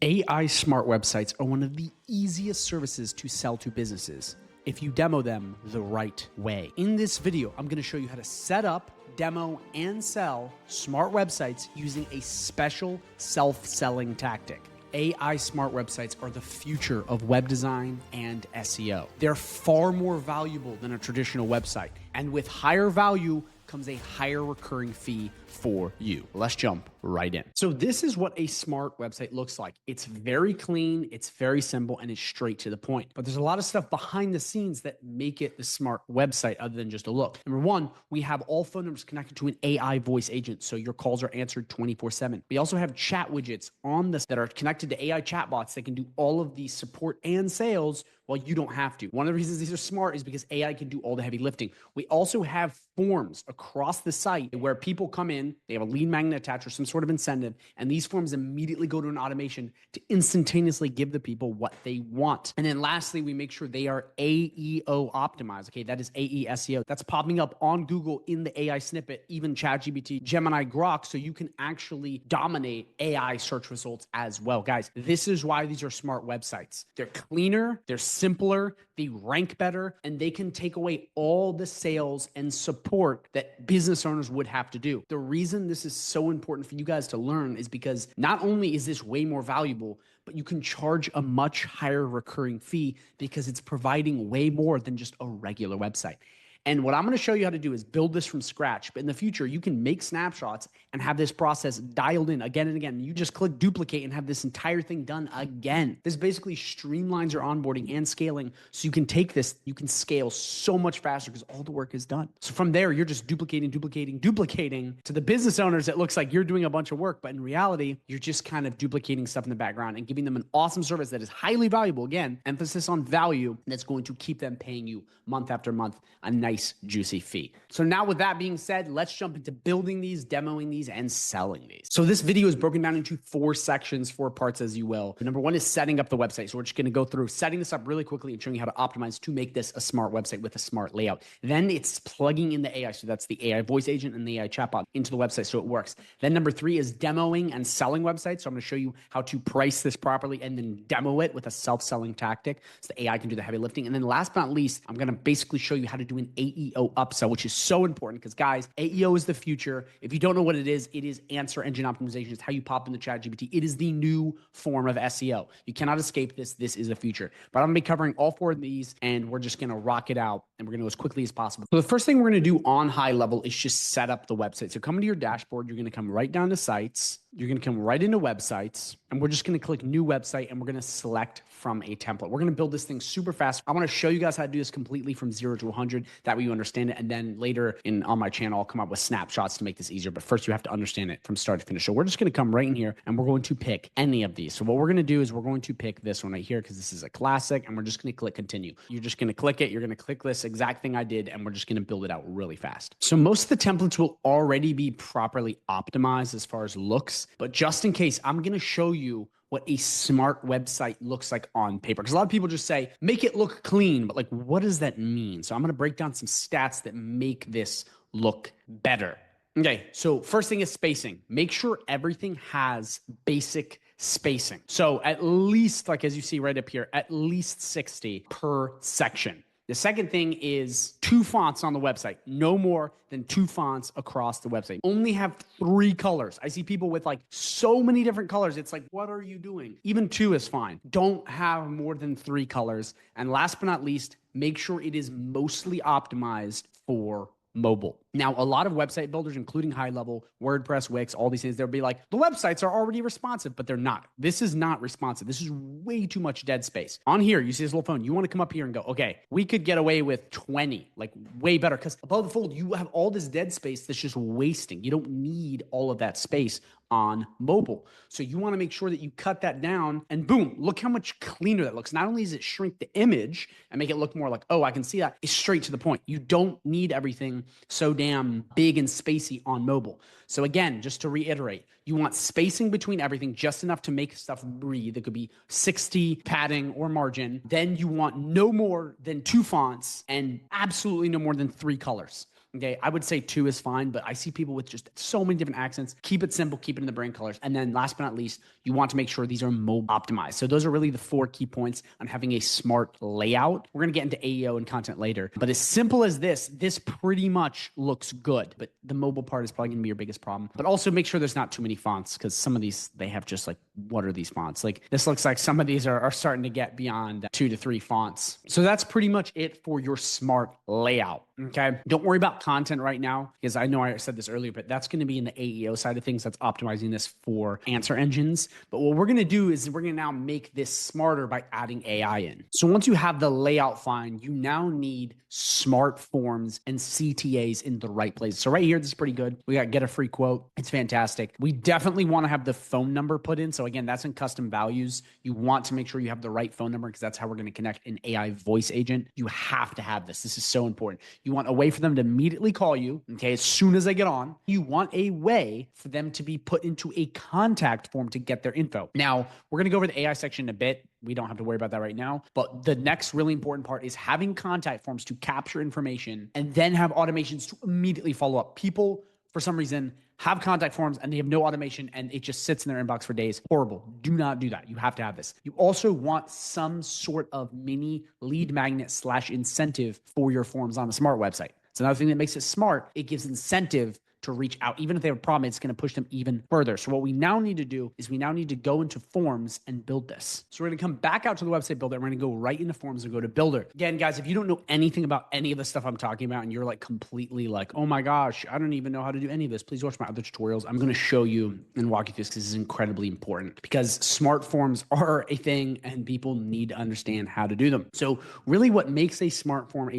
AI smart websites are one of the easiest services to sell to businesses if you demo them the right way. In this video, I'm going to show you how to set up, demo, and sell smart websites using a special self-selling tactic. AI smart websites are the future of web design and SEO. They're far more valuable than a traditional website, and with higher value comes a higher recurring fee for you. Let's jump right in. So this is what a smart website looks like. It's very clean, it's very simple, and it's straight to the point. But there's a lot of stuff behind the scenes that make it the smart website other than just a look. Number one, we have all phone numbers connected to an AI voice agent, so your calls are answered 24/7. We also have chat widgets on this that are connected to AI chatbots that can do all of the support and sales while you don't have to. One of the reasons these are smart is because AI can do all the heavy lifting. We also have forms across the site where people come in, they have a lead magnet attached or some sort of incentive, and these forms immediately go to an automation to instantaneously give the people what they want. And then lastly, we make sure they are AEO optimized. Okay, that is AESEO. That's popping up on Google in the AI snippet, even ChatGPT, Gemini, Grok, so you can actually dominate AI search results as well. Guys, this is why these are smart websites. They're cleaner, they're simpler, they rank better, and they can take away all the sales and support that business owners would have to do. The reason this is so important for you guys to learn is because not only is this way more valuable, but you can charge a much higher recurring fee because it's providing way more than just a regular website. And what I'm going to show you how to do is build this from scratch. But in the future, you can make snapshots and have this process dialed in again and again. You just click duplicate and have this entire thing done again. This basically streamlines your onboarding and scaling. So you can take this, you can scale so much faster because all the work is done. So from there, you're just duplicating. To the business owners, it looks like you're doing a bunch of work. But in reality, you're just kind of duplicating stuff in the background and giving them an awesome service that is highly valuable. Again, emphasis on value that's going to keep them paying you month after month a nice juicy fee. So now with that being said, let's jump into building these, demoing these, and selling these. So this video is broken down into 4 sections, 4 parts as you will. Number 1 is setting up the website. So we're just going to go through setting this up really quickly and showing you how to optimize to make this a smart website with a smart layout. Then it's plugging in the AI. So that's the AI voice agent and the AI chatbot into the website so it works. Then number 3 is demoing and selling websites. So I'm going to show you how to price this properly and then demo it with a self-selling tactic so the AI can do the heavy lifting. And then last but not least, I'm going to basically show you how to do an AEO upsell, which is so important because guys, AEO is the future. If you don't know what it is answer engine optimization. It's how you pop into ChatGPT. It is the new form of SEO. You cannot escape this. This is the future. But I'm going to be covering all 4 of these and we're just going to rock it out and we're going to go as quickly as possible. So the first thing we're going to do on high level is just set up the website. So come into your dashboard, you're going to come right down to sites. You're going to come right into websites and we're just going to click new website and we're going to select from a template. We're going to build this thing super fast. I want to show you guys how to do this completely from 0 to 100. That way you understand it. And then later on my channel, I'll come up with snapshots to make this easier. But first you have to understand it from start to finish. So we're just going to come right in here and we're going to pick any of these. So what we're going to do is we're going to pick this one right here because this is a classic and we're just going to click continue. You're just going to click it. You're going to click this exact thing I did and we're just going to build it out really fast. So most of the templates will already be properly optimized as far as looks, but just in case, I'm going to show you what a smart website looks like on paper. Because a lot of people just say, make it look clean, but like, what does that mean? So I'm going to break down some stats that make this look better. Okay, so first thing is spacing. Make sure everything has basic spacing. So at least, like as you see right up here, at least 60 per section. The second thing is 2 fonts on the website. No more than 2 fonts across the website. Only have 3 colors. I see people with like so many different colors. It's like, what are you doing? Even 2 is fine. Don't have more than 3 colors. And last but not least, make sure it is mostly optimized for mobile. Now, a lot of website builders, including High Level, WordPress, Wix, all these things, they'll be like, the websites are already responsive, but they're not. This is not responsive. This is way too much dead space. On here, you see this little phone. You want to come up here and go, okay, we could get away with 20, like way better. Because above the fold, you have all this dead space that's just wasting. You don't need all of that space on mobile. So you want to make sure that you cut that down and boom, look how much cleaner that looks. Not only does it shrink the image and make it look more like, oh, I can see that. It's straight to the point. You don't need everything so damn big and spacey on mobile. So again, just to reiterate, you want spacing between everything, just enough to make stuff breathe. It could be 60 padding or margin. Then you want no more than 2 fonts and absolutely no more than 3 colors. Okay, I would say 2 is fine, but I see people with just so many different accents. Keep it simple, keep it in the brand colors. And then last but not least, you want to make sure these are mobile optimized. So those are really the 4 key points on having a smart layout. We're going to get into AEO and content later, but as simple as this pretty much looks good, but the mobile part is probably going to be your biggest problem. But also make sure there's not too many fonts, because some of these, they have just like, what are these fonts? Like this looks like some of these are starting to get beyond 2 to 3 fonts. So that's pretty much it for your smart layout. Okay. Don't worry about content right now, because I know I said this earlier, but that's going to be in the AEO side of things. That's optimizing this for answer engines. But what we're going to do is we're going to now make this smarter by adding AI in. So once you have the layout fine, you now need smart forms and CTAs in the right place. So right here, this is pretty good. We got get a free quote. It's fantastic. We definitely want to have the phone number put in. So again, that's in custom values. You want to make sure you have the right phone number, because that's how we're going to connect an AI voice agent. You have to have this. This is so important. You want a way for them to immediately call you, okay, as soon as they get on. You want a way for them to be put into a contact form to get their info. Now, we're going to go over the AI section in a bit. We don't have to worry about that right now. But the next really important part is having contact forms to capture information and then have automations to immediately follow up. People, for some reason, have contact forms and they have no automation and it just sits in their inbox for days. Horrible. Do not do that. You have to have this. You also want some sort of mini lead magnet / incentive for your forms on a smart website. It's another thing that makes it smart. It gives incentive to reach out. Even if they have a problem, it's going to push them even further. So what we now need to do is we now need to go into forms and build this. So we're going to come back out to the website builder. We're going to go right into forms and go to builder. Again, guys, if you don't know anything about any of the stuff I'm talking about and you're like completely like, oh my gosh, I don't even know how to do any of this, please watch my other tutorials. I'm going to show you and walk you through this, because this is incredibly important, because smart forms are a thing and people need to understand how to do them. So really what makes a smart form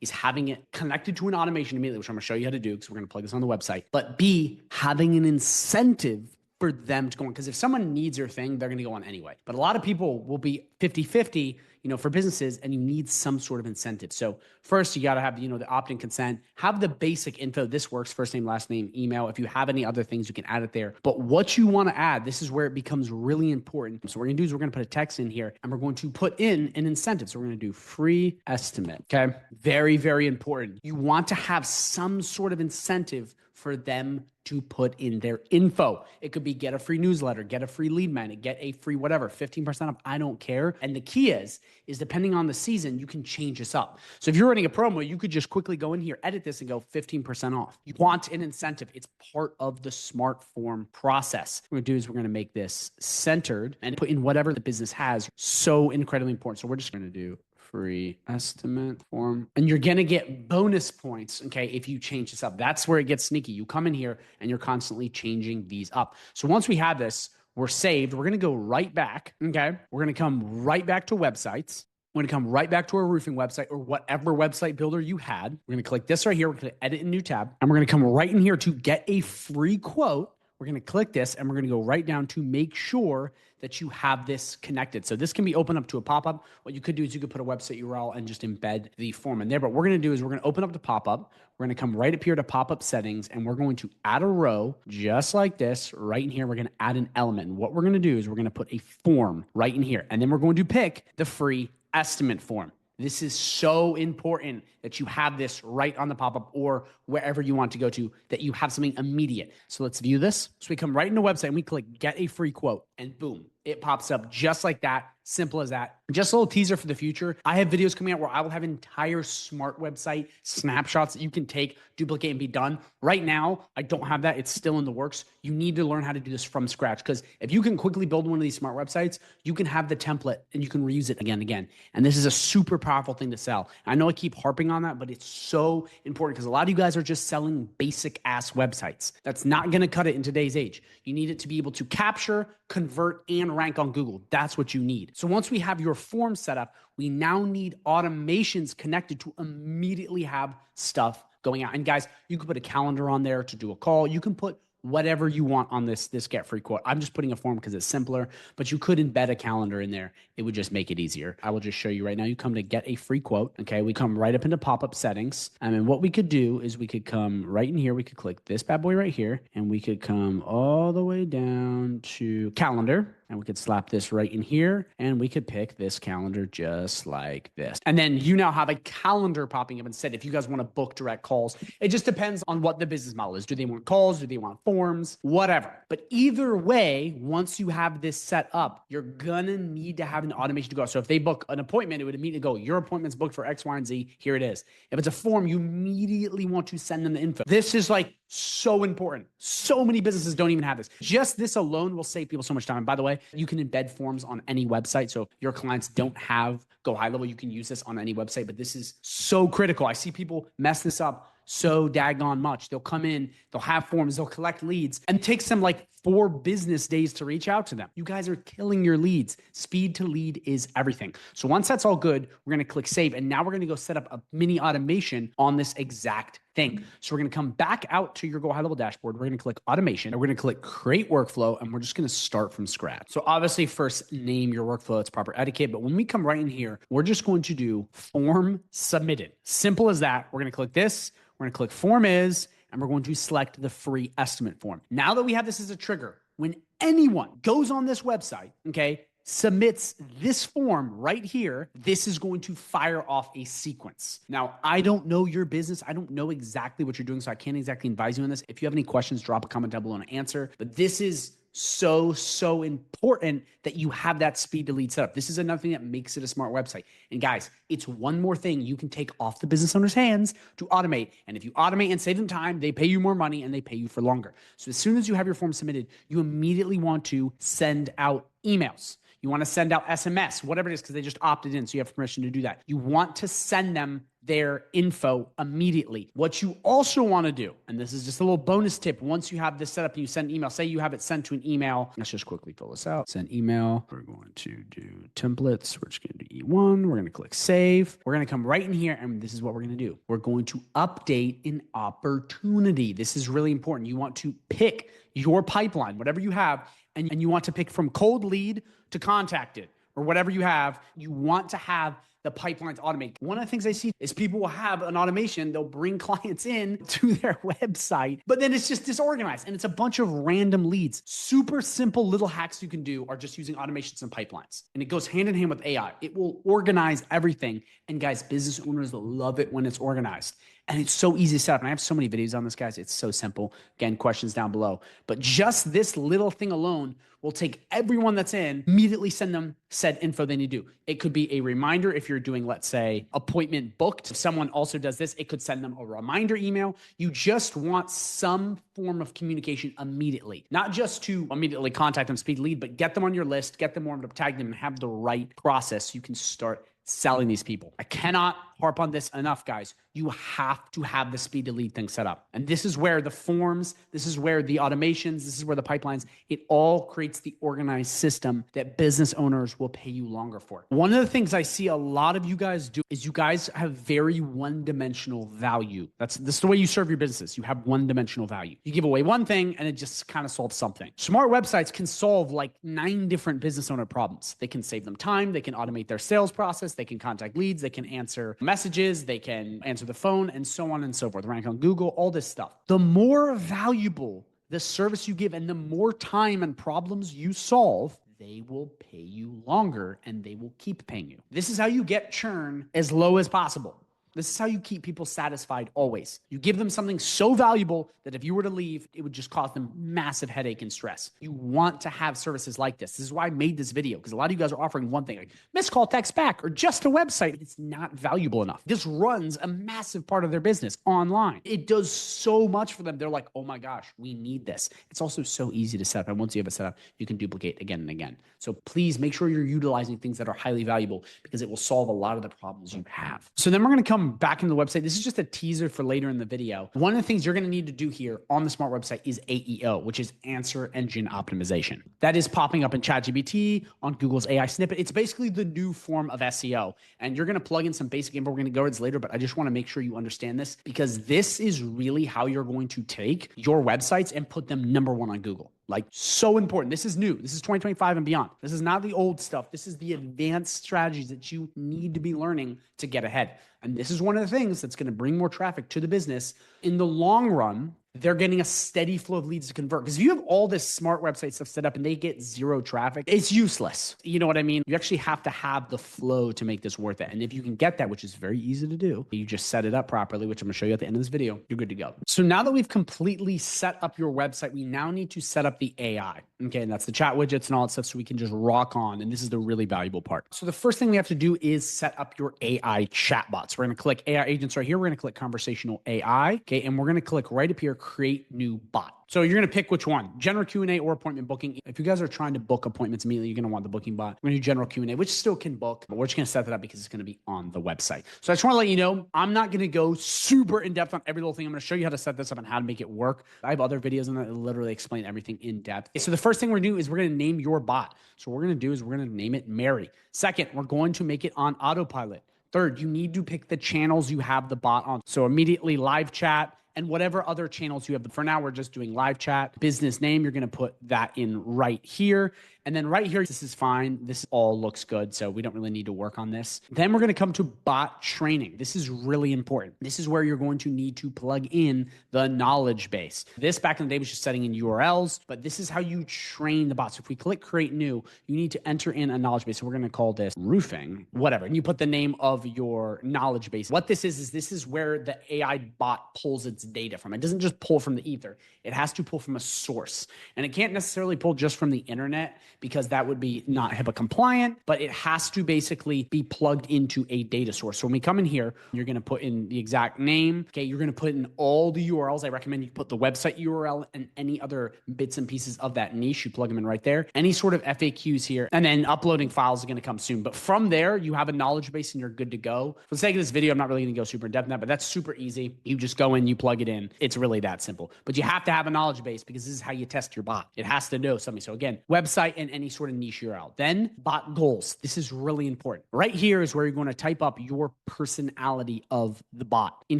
is having it connected to an automation immediately, which I'm going to show you how to do, because we're going to plug this on the website. But B, having an incentive for them to go on. Because if someone needs your thing, they're going to go on anyway. But a lot of people will be 50-50, for businesses, and you need some sort of incentive. So first you got to have, the opt-in consent, have the basic info. This works, first name, last name, email. If you have any other things, you can add it there. But what you want to add, this is where it becomes really important. So what we're going to do is we're going to put a text in here and we're going to put in an incentive. So we're going to do free estimate. Okay. Very, very important. You want to have some sort of incentive for them to put in their info. It could be get a free newsletter, get a free lead magnet, get a free whatever, 15% off, I don't care. And the key is depending on the season, you can change this up. So if you're running a promo, you could just quickly go in here, edit this and go 15% off. You want an incentive. It's part of the smart form process. What we're going to do is we're going to make this centered and put in whatever the business has. So incredibly important. So we're just going to do free estimate form, and you're going to get bonus points, okay, if you change this up. That's where it gets sneaky. You come in here and you're constantly changing these up. So once we have this, we're saved. We're going to go right back, okay? We're going to come right back to websites. We're going to come right back to our roofing website or whatever website builder you had. We're going to click this right here. We're going to edit a new tab, and we're going to come right in here to get a free quote. We're going to click this and we're going to go right down to make sure that you have this connected. So this can be opened up to a pop-up. What you could do is you could put a website URL and just embed the form in there. But what we're going to do is we're going to open up the pop-up. We're going to come right up here to pop-up settings, and we're going to add a row just like this right in here. We're going to add an element. And what we're going to do is we're going to put a form right in here. And then we're going to pick the free estimate form. This is so important that you have this right on the pop-up or wherever you want to go to, that you have something immediate. So let's view this. So we come right into the website and we click get a free quote, and boom, it pops up just like that. Simple as that. Just a little teaser for the future. I have videos coming out where I will have entire smart website snapshots that you can take, duplicate, and be done. Right now, I don't have that. It's still in the works. You need to learn how to do this from scratch, because if you can quickly build one of these smart websites, you can have the template and you can reuse it again and again. And this is a super powerful thing to sell. I know I keep harping on that, but it's so important because a lot of you guys are just selling basic ass websites. That's not going to cut it in today's age. You need it to be able to capture, convert, and rank on Google. That's what you need. So once we have your form set up, we now need automations connected to immediately have stuff going out. And guys, you can put a calendar on there to do a call. You can put whatever you want on this get free quote. I'm just putting a form because it's simpler, but you could embed a calendar in there. It would just make it easier. I will just show you right now. You come to get a free quote. Okay. We come right up into pop-up settings. And then what we could do is we could come right in here. We could click this bad boy right here, and we could come all the way down to calendar. and we could slap this right in here, and we could pick this calendar just like this. And then you now have a calendar popping up instead if you guys want to book direct calls. It just depends on what the business model is. Do they want calls? Do they want forms? Whatever. But either way, once you have this set up, you're gonna need to have an automation to go. So if they book an appointment, it would immediately go, your appointment's booked for X, Y, and Z. Here it is. If it's a form, you immediately want to send them the info. This is like so important. So many businesses don't even have this. Just this alone will save people so much time. By the way, you can embed forms on any website. So if your clients don't have Gohighlevel, you can use this on any website, but this is so critical. I see people mess this up so daggone much. They'll come in, they'll have forms, they'll collect leads, and it takes them like 4 business days to reach out to them. You guys are killing your leads. Speed to lead is everything. So once that's all good, we're gonna click save, and now we're gonna go set up a mini automation on this exact thing. So we're gonna come back out to your Gohighlevel dashboard. We're gonna click automation, and we're gonna click create workflow, and we're just gonna start from scratch. So obviously first name your workflow, it's proper etiquette, but when we come right in here, we're just going to do form submitted. Simple as that. We're gonna click this, we're gonna click form is, and we're going to select the free estimate form. Now that we have this as a trigger, when anyone goes on this website, okay, submits this form right here, this is going to fire off a sequence. Now, I don't know your business. I don't know exactly what you're doing, so I can't exactly advise you on this. If you have any questions, drop a comment down below and answer. But this is so important that you have that speed to lead set up. This is another thing that makes it a smart website. And guys, it's one more thing you can take off the business owner's hands to automate. And if you automate and save them time, they pay you more money and they pay you for longer. So as soon as you have your form submitted, you immediately want to send out emails. You want to send out SMS, whatever it is, because they just opted in, so you have permission to do that. You want to send them their info immediately. What you also want to do, and this is just a little bonus tip, once you have this set up and you send an email, say you have it sent to an email. Let's just quickly fill this out. Send email. We're going to do templates. We're just going to do E1. We're going to click save. We're going to come right in here, and this is what we're going to do. We're going to update an opportunity. This is really important. You want to pick your pipeline, whatever you have, and you want to pick from cold lead to contacted or whatever you have. You want to have the pipelines automated. One of the things I see is people will have an automation. They'll bring clients in to their website, but then it's just disorganized and it's a bunch of random leads. Super simple little hacks you can do are just using automations and pipelines. And it goes hand in hand with AI. It will organize everything. And guys, business owners love it when it's organized. And it's so easy to set up. And I have so many videos on this, guys. It's so simple. Again, questions down below. But just this little thing alone will take everyone that's in, immediately send them said info they need to do. It could be a reminder if you're doing, let's say, appointment booked. If someone also does this, it could send them a reminder email. You just want some form of communication immediately, not just to immediately contact them, speed lead, but get them on your list, get them warmed up, tag them, and have the right process so you can start selling these people. I cannot harp on this enough, guys. You have to have the speed to lead thing set up. And this is where the forms, this is where the automations, this is where the pipelines, it all creates the organized system that business owners will pay you longer for. One of the things I see a lot of you guys do is you guys have very one-dimensional value. This is the way you serve your business. You have one-dimensional value. You give away one thing and it just kind of solves something. Smart websites can solve like 9 different business owner problems. They can save them time. They can automate their sales process. They can contact leads. They can answer messages. They can answer the phone, and so on and so forth. Rank on Google, all this stuff. The more valuable the service you give and the more time and problems you solve, they will pay you longer and they will keep paying you. This is how you get churn as low as possible. This is how you keep people satisfied always. You give them something so valuable that if you were to leave, it would just cause them massive headache and stress. You want to have services like this. This is why I made this video, because a lot of you guys are offering one thing, like missed call, text back, or just a website. It's not valuable enough. This runs a massive part of their business online. It does so much for them. They're like, oh my gosh, we need this. It's also so easy to set up. And once you have it set up, you can duplicate again and again. So please make sure you're utilizing things that are highly valuable because it will solve a lot of the problems you have. So then we're going to come back into the website. This is just a teaser for later in the video. One of the things you're going to need to do here on the smart website is AEO, which is answer engine optimization. That is popping up in ChatGPT, on Google's AI snippet. It's basically the new form of SEO. And you're going to plug in some basic info. We're going to go over this later, but I just want to make sure you understand this because this is really how you're going to take your websites and put them #1 on Google. Like, so important. This is new. This is 2025 and beyond. This is not the old stuff. This is the advanced strategies that you need to be learning to get ahead. And this is one of the things that's going to bring more traffic to the business in the long run. they're getting a steady flow of leads to convert. Because if you have all this smart website stuff set up and they get zero traffic, it's useless. You know what I mean? You actually have to have the flow to make this worth it. And if you can get that, which is very easy to do, you just set it up properly, which I'm gonna show you at the end of this video, you're good to go. So now that we've completely set up your website, we now need to set up the AI. Okay, and that's the chat widgets and all that stuff so we can just rock on. And this is the really valuable part. So the first thing we have to do is set up your AI chatbots. We're gonna click AI agents right here. We're gonna click conversational AI. Okay, and we're gonna click right up here, create new bot. So you're going to pick which one, general Q&A or appointment booking. If you guys are trying to book appointments immediately, you're going to want the booking bot. We're going to do general Q&A, which still can book, but we're just going to set that up because it's going to be on the website. So I just want to let you know, I'm not going to go super in depth on every little thing. I'm going to show you how to set this up and how to make it work. I have other videos on that literally explain everything in depth. So the first thing we're going to do is we're going to name your bot. So what we're going to do is we're going to name it Mary. Second, we're going to make it on autopilot. Third, you need to pick the channels you have the bot on. So immediately live chat, and whatever other channels you have. For now, we're just doing live chat. Business name, you're going to put that in right here. And then right here, this is fine. This all looks good. So we don't really need to work on this. Then we're going to come to bot training. This is really important. This is where you're going to need to plug in the knowledge base. This back in the day was just setting in URLs, but this is how you train the bots. So if we click create new, you need to enter in a knowledge base. So we're going to call this roofing, whatever. And you put the name of your knowledge base. What this is this is where the AI bot pulls its data from. It doesn't just pull from the ether. It has to pull from a source. And it can't necessarily pull just from the internet because that would be not HIPAA compliant, but it has to basically be plugged into a data source. So when we come in here, you're going to put in the exact name. Okay. You're going to put in all the URLs. I recommend you put the website URL and any other bits and pieces of that niche. You plug them in right there. Any sort of FAQs here, and then uploading files is going to come soon. But from there, you have a knowledge base and you're good to go. For the sake of this video, I'm not really going to go super in depth in that, but that's super easy. You just go in, you plug it in. It's really that simple. But you have to have a knowledge base because this is how you test your bot. It has to know something. So again, website and any sort of niche URL. Then bot goals. This is really important. Right here is where you're going to type up your personality of the bot. In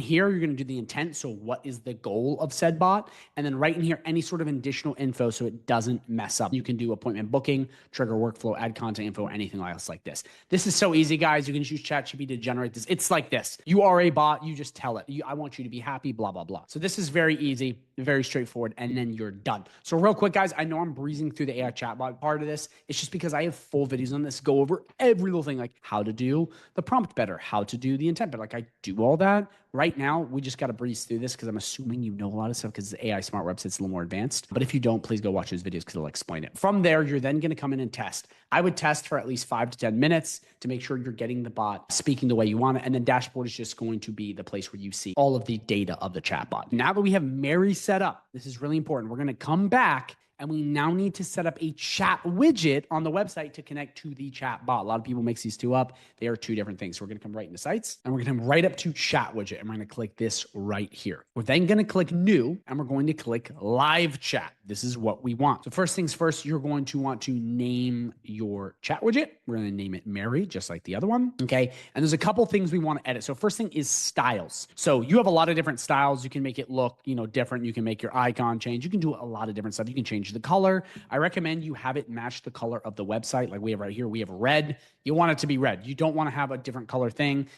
here, you're going to do the intent. So what is the goal of said bot? And then right in here, any sort of additional info so it doesn't mess up. You can do appointment booking, trigger workflow, add content info, anything else like this. This is so easy, guys. You can just use ChatGPT to generate this. It's like this. You are a bot. You just tell it. I want you to be happy, blah, blah, blah. So this is very easy, very straightforward, and then you're done. So real quick, guys, I know I'm breezing through the AI chatbot part of this. It's just because I have full videos on this, go over every little thing, like how to do the prompt better, how to do the intent better. Like I do all that. Right now, we just got to breeze through this because I'm assuming you know a lot of stuff because the AI smart website's a little more advanced. But if you don't, please go watch those videos because it'll explain it. From there, you're then going to come in and test. I would test for at least 5 to 10 minutes to make sure you're getting the bot speaking the way you want it. And then dashboard is just going to be the place where you see all of the data of the chatbot. Now that we have Mary set up, this is really important. We're going to come back and we now need to set up a chat widget on the website to connect to the chat bot. A lot of people mix these two up. They are two different things. So we're going to come right into sites and we're going to come right up to chat widget and we're going to click this right here. We're then going to click new and we're going to click live chat. This is what we want. So first things first, you're going to want to name your chat widget. We're going to name it Mary, just like the other one. Okay. And there's a couple things we want to edit. So first thing is styles. So you have a lot of different styles. You can make it look, different. You can make your icon change. You can do a lot of different stuff. You can change the color. I recommend you have it match the color of the website. Like we have right here, we have red. You want it to be red. You don't want to have a different color thing.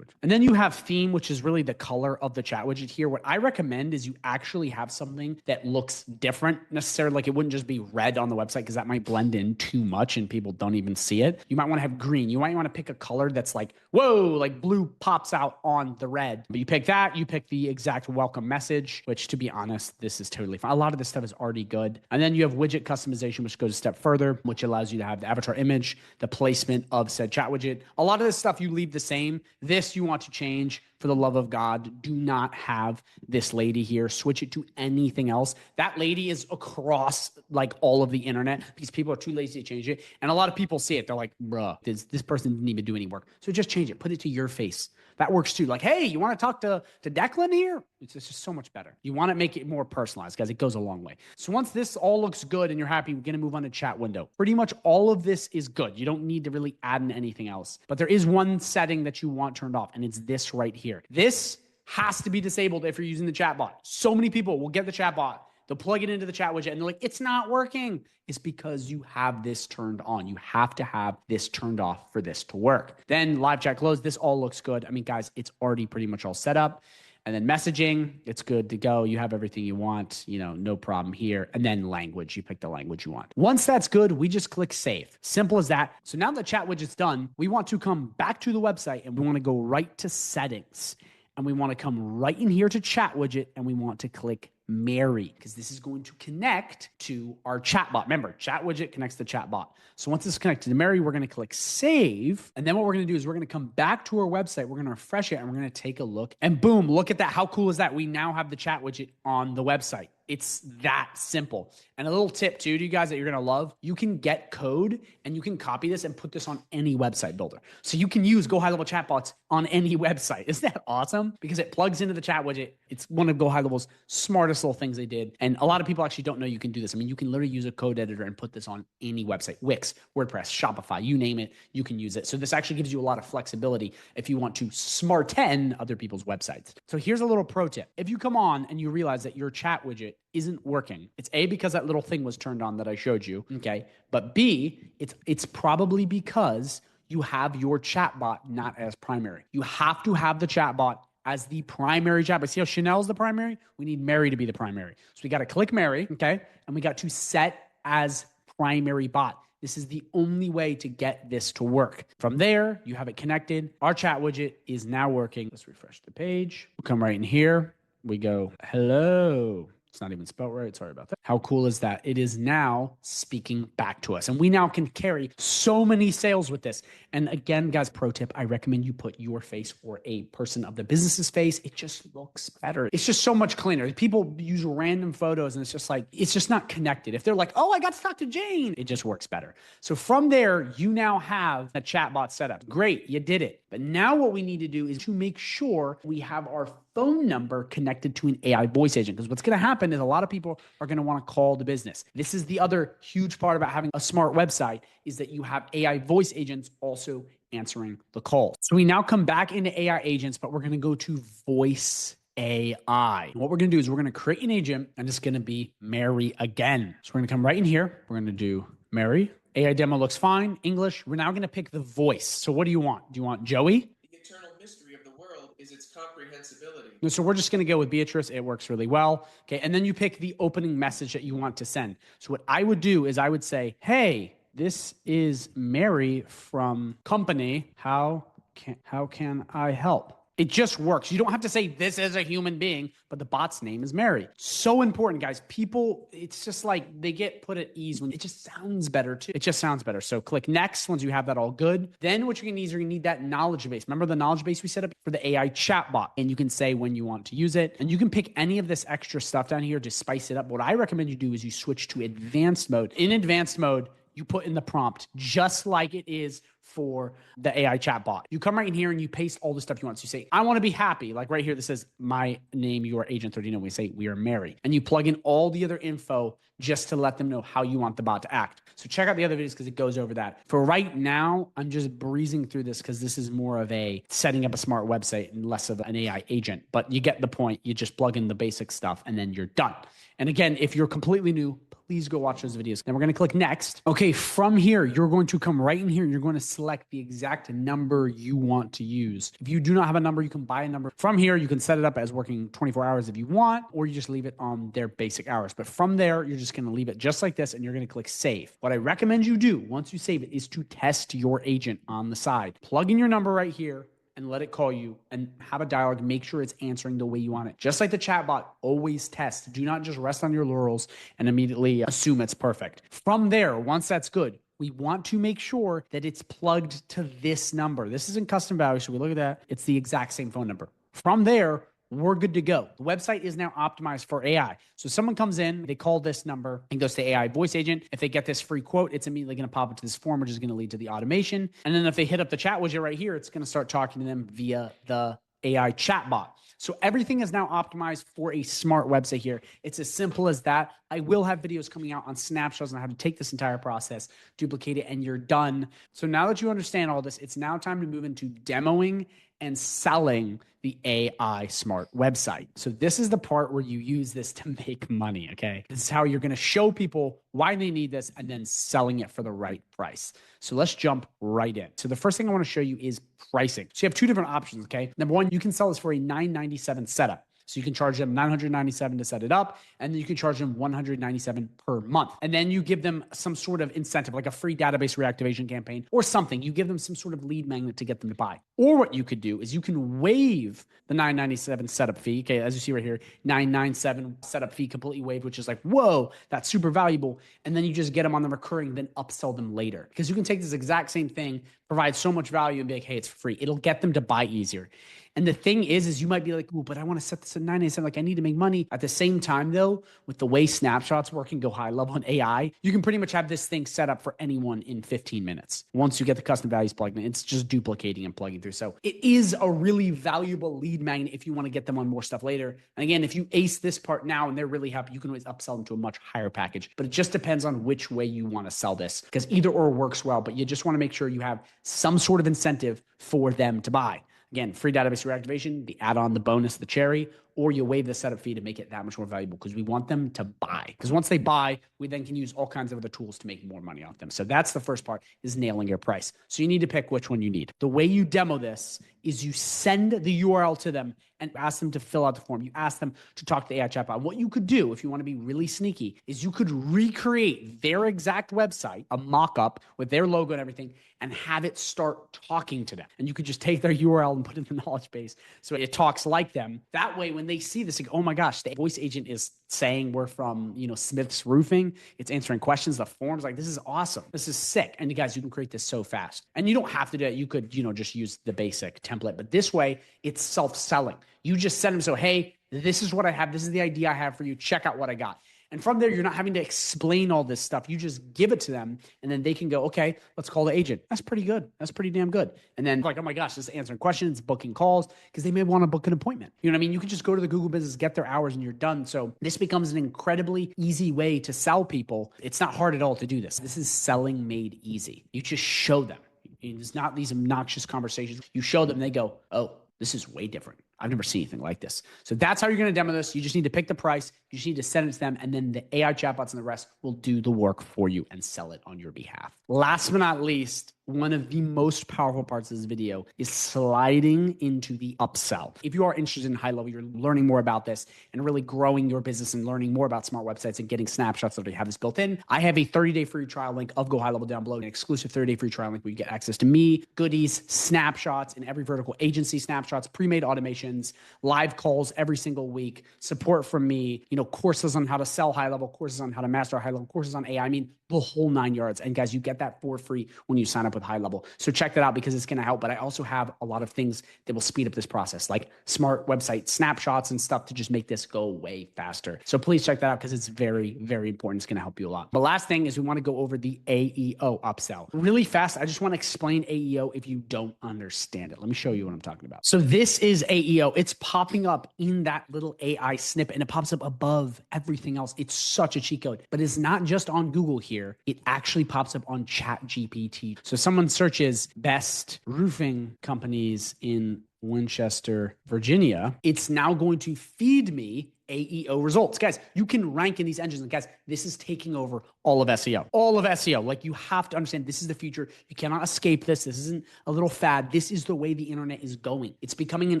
And then you have theme, which is really the color of the chat widget here. What I recommend is you actually have something that looks different necessarily. Like it wouldn't just be red on the website because that might blend in too much and people don't even see it. You might want to have green. You might want to pick a color that's like, whoa, like blue pops out on the red. But you pick that, you pick the exact welcome message, which to be honest, this is totally fine. A lot of this stuff is already good. And then you have widget customization, which goes a step further, which allows you to have the avatar image, the placement of said chat widget. A lot of this stuff you leave the same. This you want to change. For the love of God, do not have this lady here. Switch it to anything else. That lady is across like all of the internet because people are too lazy to change it. And a lot of people see it. They're like, bruh, this person didn't even do any work. So just change it. Put it to your face. That works too. Like, hey, you want to talk to Declan here? It's just so much better. You want to make it more personalized, guys. It goes a long way. So once this all looks good and you're happy, we're going to move on to chat window. Pretty much all of this is good. You don't need to really add in anything else. But there is one setting that you want turned off, and it's this right here. This has to be disabled if you're using the chatbot. So many people will get the chatbot. They'll plug it into the chat widget and they're like, it's not working. It's because you have this turned on. You have to have this turned off for this to work. Then live chat closed. This all looks good. I mean, guys, it's already pretty much all set up. And then messaging, it's good to go. You have everything you want, no problem here. And then language, you pick the language you want. Once that's good, we just click save. Simple as that. So now the chat widget's done, we want to come back to the website and we want to go right to settings. And we want to come right in here to chat widget and we want to click Mary because this is going to connect to our chatbot. Remember, chat widget connects to chatbot. So once it's connected to Mary, we're going to click save. And then what we're going to do is we're going to come back to our website. We're going to refresh it and we're going to take a look and boom, look at that. How cool is that? We now have the chat widget on the website. It's that simple. And a little tip too to you guys that you're going to love, you can get code and you can copy this and put this on any website builder. So you can use Gohighlevel Chatbots on any website. Isn't that awesome? Because it plugs into the chat widget. It's one of Gohighlevel's smartest little things they did. And a lot of people actually don't know you can do this. I mean, you can literally use a code editor and put this on any website, Wix, WordPress, Shopify, you name it, you can use it. So this actually gives you a lot of flexibility if you want to smarten other people's websites. So here's a little pro tip. If you come on and you realize that your chat widget isn't working, it's A, because that little thing was turned on that I showed you, okay? But B, it's probably because you have your chatbot not as primary. You have to have the chatbot as the primary chatbot. See how Chanel's the primary? We need Mary to be the primary. So we got to click Mary, okay? And we got to set as primary bot. This is the only way to get this to work. From there, you have it connected. Our chat widget is now working. Let's refresh the page. We'll come right in here. We go, hello. It's not even spelled right. Sorry about that. How cool is that? It is now speaking back to us. And we now can carry so many sales with this. And again, guys, pro tip, I recommend you put your face or a person of the business's face. It just looks better. It's just so much cleaner. People use random photos and it's just not connected. If they're like, oh, I got to talk to Jane, it just works better. So from there, you now have a chatbot set up. Great, you did it. But now what we need to do is to make sure we have our phone number connected to an AI voice agent. Because what's going to happen is a lot of people are going to want to call the business. This is the other huge part about having a smart website is that you have AI voice agents also answering the calls. So we now come back into AI agents, but we're going to go to voice AI. What we're going to do is we're going to create an agent and it's going to be Mary again. So we're going to come right in here. We're going to do Mary. AI demo looks fine. English. We're now going to pick the voice. So what do you want? Do you want Joey? The eternal mystery of the world is its comprehensibility. So we're just going to go with Beatrice. It works really well. Okay. And then you pick the opening message that you want to send. So what I would do is I would say, hey, this is Mary from company. How can I help? It just works. You don't have to say this is a human being, but the bot's name is Mary. So important, guys. People, it's just like they get put at ease when it just sounds better too. It just sounds better. So click next once you have that all good. Then what you're gonna need is you're gonna need that knowledge base. Remember the knowledge base we set up for the AI chatbot, and you can say when you want to use it. And you can pick any of this extra stuff down here to spice it up. What I recommend you do is you switch to advanced mode. In advanced mode, you put in the prompt just like it is for the AI chatbot. You come right in here and you paste all the stuff you want. So you say, I want to be happy. Like right here, this says, my name, you are Agent 39. We say, we are Mary. And you plug in all the other info just to let them know how you want the bot to act. So check out the other videos because it goes over that. For right now, I'm just breezing through this because this is more of a setting up a smart website and less of an AI agent. But you get the point. You just plug in the basic stuff and then you're done. And again, if you're completely new, please go watch those videos. Then we're going to click next. Okay, from here, you're going to come right in here and you're going to select the exact number you want to use. If you do not have a number, you can buy a number. From here, you can set it up as working 24 hours if you want, or you just leave it on their basic hours. But from there, you're just going to leave it just like this and you're going to click save. What I recommend you do once you save it is to test your agent on the side. Plug in your number right here and let it call you and have a dialogue. Make sure it's answering the way you want it. Just like the chatbot, always test. Do not just rest on your laurels and immediately assume it's perfect. From there, once that's good, we want to make sure that it's plugged to this number. This isn't custom value, so we look at that. It's the exact same phone number. From there, we're good to go. The website is now optimized for AI. So someone comes in, they call this number and goes to AI voice agent. If they get this free quote, it's immediately going to pop into this form, which is going to lead to the automation. And then if they hit up the chat widget right here, it's going to start talking to them via the AI chatbot. So everything is now optimized for a smart website here. It's as simple as that. I will have videos coming out on snapshots on how to take this entire process, duplicate it, and you're done. So now that you understand all this, it's now time to move into demoing and selling the AI smart website. So this is the part where you use this to make money, okay? This is how you're going to show people why they need this and then selling it for the right price. So let's jump right in. So the first thing I want to show you is pricing. So you have two different options, okay? Number one, you can sell this for a $997 setup. So you can charge them $997 to set it up, and then you can charge them $197 per month. And then you give them some sort of incentive, like a free database reactivation campaign or something. You give them some sort of lead magnet to get them to buy. Or what you could do is you can waive the $997 setup fee. Okay, as you see right here, $997 setup fee completely waived, which is like, whoa, that's super valuable. And then you just get them on the recurring, then upsell them later. Because you can take this exact same thing, provide so much value and be like, hey, it's free. It'll get them to buy easier. And the thing is you might be like, oh, but I want to set this at 997. Like I need to make money. At the same time though, with the way snapshots work and Gohighlevel and AI, you can pretty much have this thing set up for anyone in 15 minutes. Once you get the custom values plugged in, it's just duplicating and plugging through. So it is a really valuable lead magnet if you want to get them on more stuff later. And again, if you ace this part now and they're really happy, you can always upsell them to a much higher package. But it just depends on which way you want to sell this, because either or works well, but you just want to make sure you have some sort of incentive for them to buy. Again, free database reactivation, the add-on, the bonus, the cherry, or you waive the setup fee to make it that much more valuable because we want them to buy. Because once they buy, we then can use all kinds of other tools to make more money off them. So that's the first part, is nailing your price. So you need to pick which one you need. The way you demo this is you send the URL to them and ask them to fill out the form. You ask them to talk to the AI chatbot. What you could do, if you want to be really sneaky, is you could recreate their exact website, a mock-up with their logo and everything, and have it start talking to them. And you could just take their URL and put it in the knowledge base so it talks like them. That way, when they see this, they go, oh my gosh, the voice agent is saying we're from, Smith's Roofing. It's answering questions, the forms. Like, this is awesome. This is sick. And you guys, you can create this so fast. And you don't have to do it. You could, just use the basic template. But this way, it's self-selling. You just send them, so, hey, this is what I have. This is the idea I have for you. Check out what I got. And from there, you're not having to explain all this stuff. You just give it to them, and then they can go, okay, let's call the agent. That's pretty good. That's pretty damn good. And then like, oh my gosh, just answering questions, booking calls, because they may want to book an appointment. You know what I mean? You can just go to the Google Business, get their hours, and you're done. So this becomes an incredibly easy way to sell people. It's not hard at all to do this. This is selling made easy. You just show them. It's not these obnoxious conversations. You show them, they go, oh, this is way different. I've never seen anything like this. So that's how you're going to demo this. You just need to pick the price. You just need to send it to them, and then the AI chatbots and the rest will do the work for you and sell it on your behalf. Last but not least, one of the most powerful parts of this video is sliding into the upsell. If you are interested in high level, you're learning more about this and really growing your business and learning more about smart websites and getting snapshots that already have this built in, I have a 30-day free trial link of Gohighlevel down below, an exclusive 30-day free trial link where you get access to me, goodies, snapshots in every vertical, agency snapshots, pre-made automations, live calls every single week, support from me, courses on how to sell high level, courses on how to master high level, courses on AI. I mean, the whole 9 yards. And guys, you get that for free when you sign up with High Level. So check that out because it's going to help. But I also have a lot of things that will speed up this process, like smart website snapshots and stuff to just make this go way faster. So please check that out because it's very, very important. It's going to help you a lot. The last thing is we want to go over the AEO upsell really fast. I just want to explain AEO if you don't understand it. Let me show you what I'm talking about. So this is AEO. It's popping up in that little AI snippet and it pops up above everything else. It's such a cheat code, but it's not just on Google here. It actually pops up on ChatGPT. So someone searches best roofing companies in Winchester, Virginia, it's now going to feed me AEO results. Guys, you can rank in these engines. And guys, this is taking over all of SEO. All of SEO. Like, you have to understand this is the future. You cannot escape this. This isn't a little fad. This is the way the internet is going. It's becoming an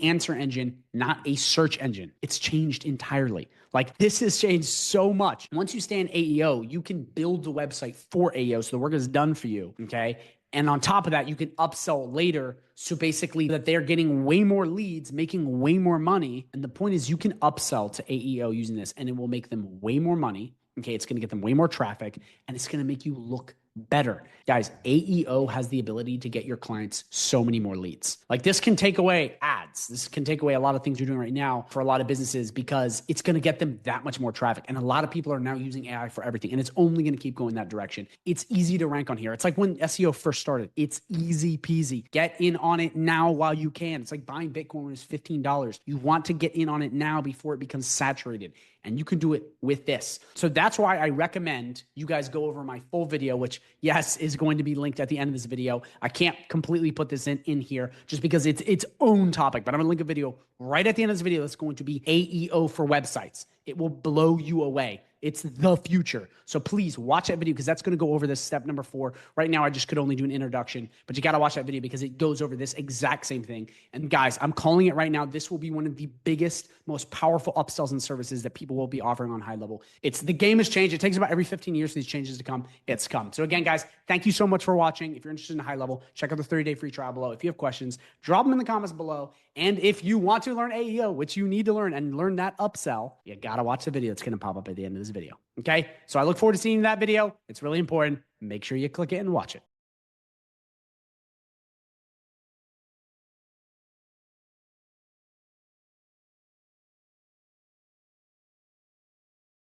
answer engine, not a search engine. It's changed entirely. Like, this has changed so much. Once you stay in AEO, you can build the website for AEO. So the work is done for you. Okay. And on top of that, you can upsell later. So basically that they're getting way more leads, making way more money. And the point is you can upsell to AEO using this and it will make them way more money. Okay, it's going to get them way more traffic and it's going to make you look better. Guys, AEO has the ability to get your clients so many more leads. Like, this can take away ads. ads. This can take away a lot of things you're doing right now for a lot of businesses because it's going to get them that much more traffic. And a lot of people are now using AI for everything, and it's only going to keep going that direction. It's easy to rank on here. It's like when SEO first started. It's easy peasy. Get in on it now while you can. It's like buying Bitcoin when it's $15. You want to get in on it now before it becomes saturated. And you can do it with this. So that's why I recommend you guys go over my full video, which, yes, is going to be linked at the end of this video. I can't completely put this in here just because it's its own topic, but I'm going to link a video right at the end of this video that's going to be AEO for websites. It will blow you away. It's the future. So please watch that video because that's going to go over this step number 4. Right now, I just could only do an introduction, but you got to watch that video because it goes over this exact same thing. And guys, I'm calling it right now. This will be one of the biggest, most powerful upsells and services that people will be offering on High Level. The game has changed. It takes about every 15 years for these changes to come. It's come. So again, guys, thank you so much for watching. If you're interested in High Level, check out the 30-day free trial below. If you have questions, drop them in the comments below. And if you want to learn AEO, which you need to learn and learn that upsell, you got to watch the video. It's going to pop up at the end of this video. Okay. So I look forward to seeing that video. It's really important. Make sure you click it and watch it.